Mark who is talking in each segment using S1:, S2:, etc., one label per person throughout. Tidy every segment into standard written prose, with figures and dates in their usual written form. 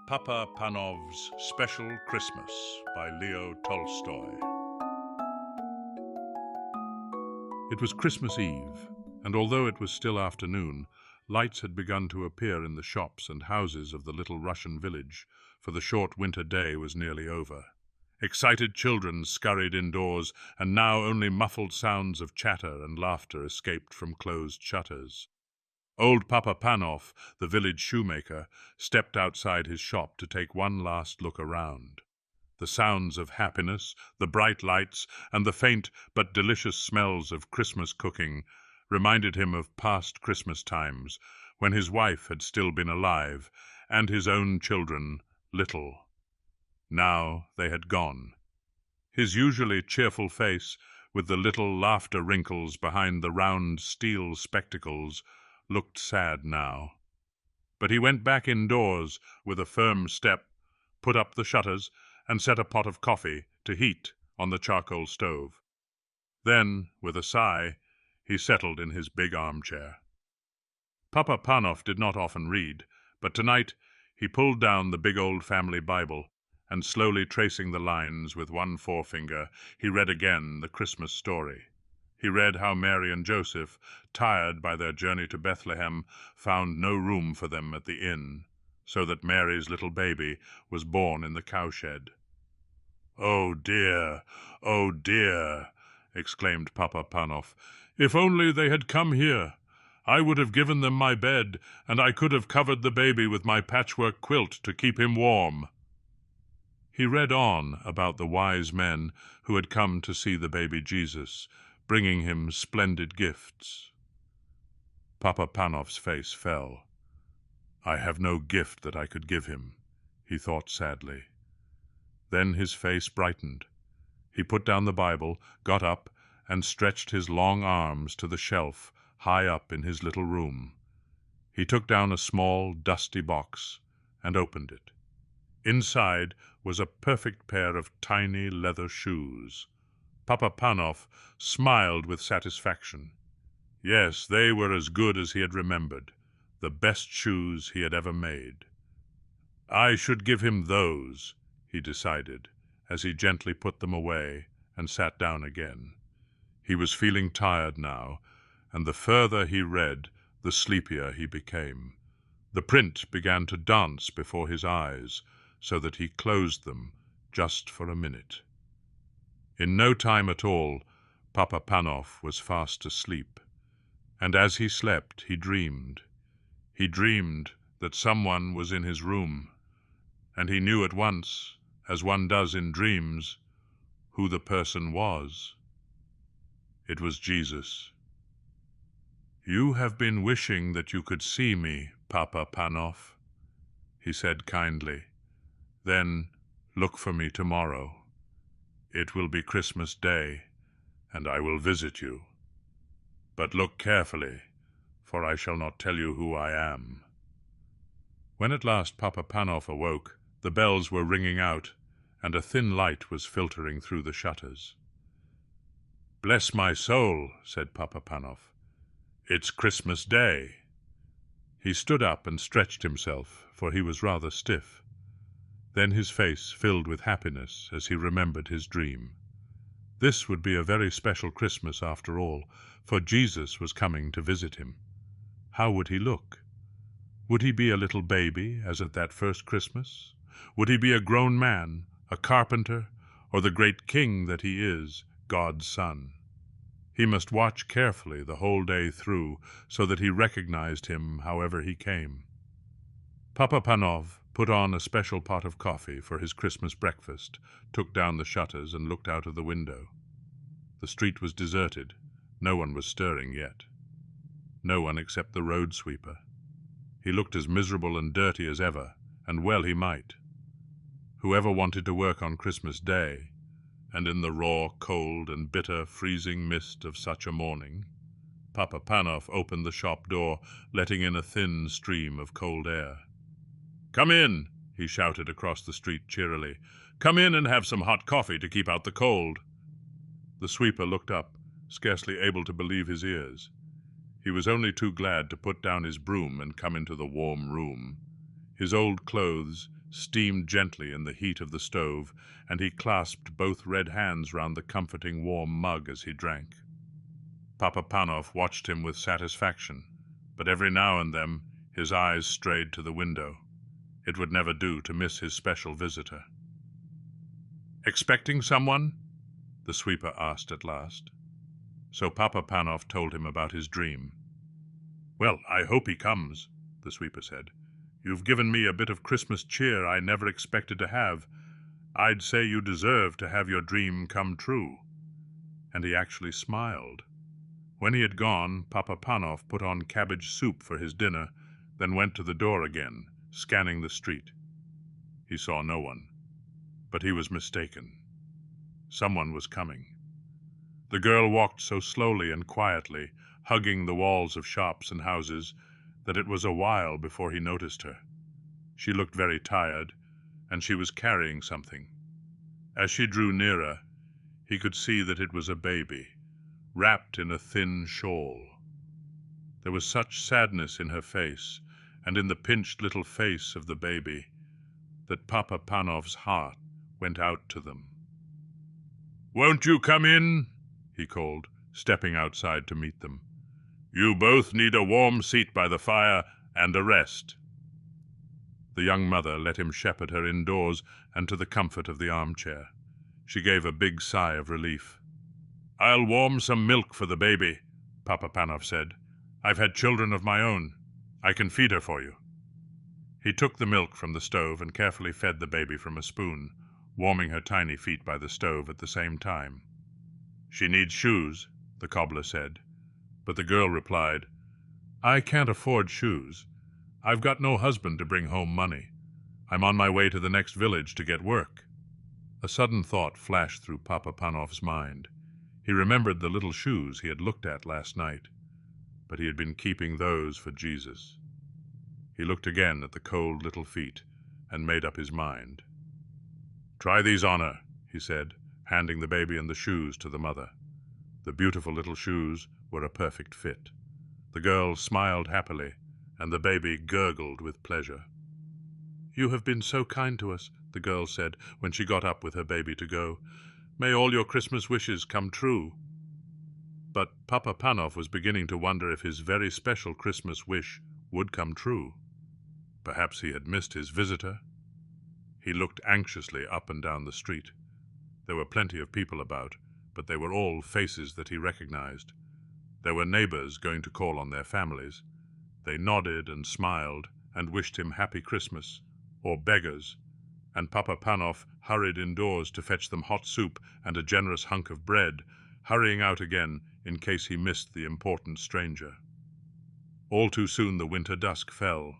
S1: Papa Panov's Special Christmas by Leo Tolstoy. It was Christmas Eve, and although it was still afternoon, lights had begun to appear in the shops and houses of the little Russian village, for the short winter day was nearly over. Excited children scurried indoors, and now only muffled sounds of chatter and laughter escaped from closed shutters. Old Papa Panov, the village shoemaker, stepped outside his shop to take one last look around. The sounds of happiness, the bright lights, and the faint but delicious smells of Christmas cooking reminded him of past Christmas times, when his wife had still been alive, and his own children little. Now they had gone. His usually cheerful face, with the little laughter wrinkles behind the round steel spectacles, looked sad now. But he went back indoors with a firm step, put up the shutters, and set a pot of coffee to heat on the charcoal stove. Then, with a sigh, he settled in his big armchair. Papa Panov did not often read, but tonight he pulled down the big old family Bible, and slowly tracing the lines with one forefinger, he read again the Christmas story. He read how Mary and Joseph, tired by their journey to Bethlehem, found no room for them at the inn, so that Mary's little baby was born in the cowshed. "Oh dear, oh dear," exclaimed Papa Panov. "If only they had come here! I would have given them my bed, and I could have covered the baby with my patchwork quilt to keep him warm." He read on about the wise men who had come to see the baby Jesus, bringing him splendid gifts. Papa Panov's face fell. "I have no gift that I could give him," he thought sadly. Then his face brightened. He put down the Bible, got up, and stretched his long arms to the shelf high up in his little room. He took down a small, dusty box and opened it. Inside was a perfect pair of tiny leather shoes. Papa Panov smiled with satisfaction. Yes, they were as good as he had remembered, the best shoes he had ever made. I should give him those, he decided, as he gently put them away and sat down again. He was feeling tired now, and the further he read, the sleepier he became. The print began to dance before his eyes, so that he closed them just for a minute. In no time at all, Papa Panov was fast asleep, and as he slept he dreamed. He dreamed that someone was in his room, and he knew at once, as one does in dreams, who the person was. It was Jesus. "You have been wishing that you could see me, Papa Panov," he said kindly. "Then look for me tomorrow. It will be Christmas Day, and I will visit you. But look carefully, for I shall not tell you who I am." When at last Papa Panov awoke, the bells were ringing out, and a thin light was filtering through the shutters. "Bless my soul," said Papa Panov. "It's Christmas Day." He stood up and stretched himself, for he was rather stiff. Then his face filled with happiness as he remembered his dream. This would be a very special Christmas after all, for Jesus was coming to visit him. How would he look? Would he be a little baby, as at that first Christmas? Would he be a grown man, a carpenter, or the great king that he is, God's son? He must watch carefully the whole day through, so that he recognized him however he came. Papa Panov put on a special pot of coffee for his Christmas breakfast, took down the shutters, and looked out of the window. The street was deserted. No one was stirring yet. No one except the road sweeper. He looked as miserable and dirty as ever, and well he might. Whoever wanted to work on Christmas Day, and in the raw, cold, and bitter, freezing mist of such a morning? Papa Panov opened the shop door, letting in a thin stream of cold air. "Come in," he shouted across the street cheerily. "Come in and have some hot coffee to keep out the cold." The sweeper looked up, scarcely able to believe his ears. He was only too glad to put down his broom and come into the warm room. His old clothes, steamed gently in the heat of the stove, and he clasped both red hands round the comforting warm mug as he drank. Papa Panov watched him with satisfaction, but every now and then his eyes strayed to the window. It would never do to miss his special visitor. "Expecting someone?" the sweeper asked at last. So Papa Panov told him about his dream. "Well, I hope he comes," the sweeper said. "You've given me a bit of Christmas cheer I never expected to have. I'd say you deserve to have your dream come true." And he actually smiled. When he had gone, Papa Panov put on cabbage soup for his dinner, then went to the door again, scanning the street. He saw no one, but he was mistaken. Someone was coming. The girl walked so slowly and quietly, hugging the walls of shops and houses, that it was a while before he noticed her. She looked very tired, and she was carrying something. As she drew nearer, he could see that it was a baby, wrapped in a thin shawl. There was such sadness in her face, and in the pinched little face of the baby, that Papa Panov's heart went out to them. "Won't you come in?" he called, stepping outside to meet them. "You both need a warm seat by the fire and a rest." The young mother let him shepherd her indoors and to the comfort of the armchair. She gave a big sigh of relief. "I'll warm some milk for the baby," Papa Panov said. "I've had children of my own. I can feed her for you." He took the milk from the stove and carefully fed the baby from a spoon, warming her tiny feet by the stove at the same time. "She needs shoes," the cobbler said, but the girl replied, "I can't afford shoes. I've got no husband to bring home money. I'm on my way to the next village to get work." A sudden thought flashed through Papa Panov's mind. He remembered the little shoes he had looked at last night, but he had been keeping those for Jesus. He looked again at the cold little feet and made up his mind. "Try these on her," he said, handing the baby and the shoes to the mother. The beautiful little shoes were a perfect fit. The girl smiled happily, and the baby gurgled with pleasure. "You have been so kind to us," the girl said when she got up with her baby to go. "May all your Christmas wishes come true." But Papa Panov was beginning to wonder if his very special Christmas wish would come true. Perhaps he had missed his visitor. He looked anxiously up and down the street. There were plenty of people about, but they were all faces that he recognized. There were neighbors going to call on their families. They nodded and smiled and wished him happy Christmas, or beggars, and Papa Panov hurried indoors to fetch them hot soup and a generous hunk of bread, hurrying out again in case he missed the important stranger. All too soon the winter dusk fell.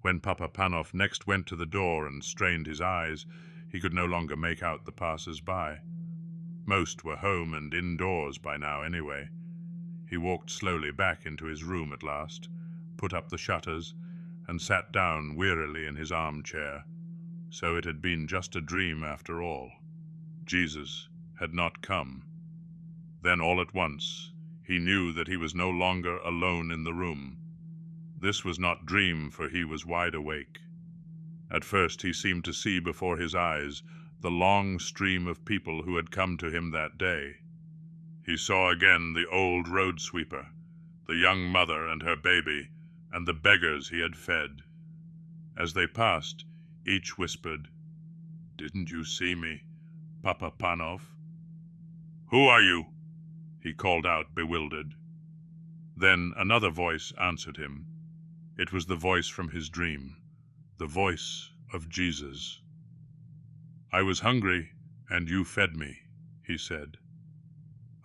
S1: When Papa Panov next went to the door and strained his eyes, he could no longer make out the passers-by. Most were home and indoors by now anyway. He walked slowly back into his room at last, put up the shutters, and sat down wearily in his armchair. So it had been just a dream after all. Jesus had not come. Then all at once, he knew that he was no longer alone in the room. This was not dream, for he was wide awake. At first he seemed to see before his eyes the long stream of people who had come to him that day. He saw again the old road sweeper, the young mother and her baby, and the beggars he had fed. As they passed, each whispered, "Didn't you see me, Papa Panov?" "Who are you?" he called out, bewildered. Then another voice answered him. It was the voice from his dream, the voice of Jesus. "I was hungry, and you fed me," he said.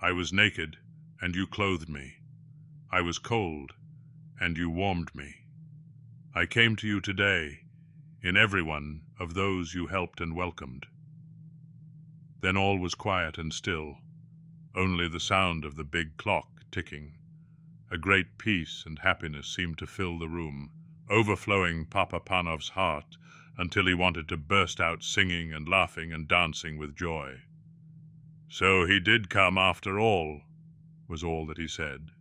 S1: "I was naked, and you clothed me. I was cold, and you warmed me. I came to you today in every one of those you helped and welcomed." Then all was quiet and still, only the sound of the big clock ticking. A great peace and happiness seemed to fill the room, overflowing Papa Panov's heart until he wanted to burst out singing and laughing and dancing with joy. "So he did come after all," was all that he said.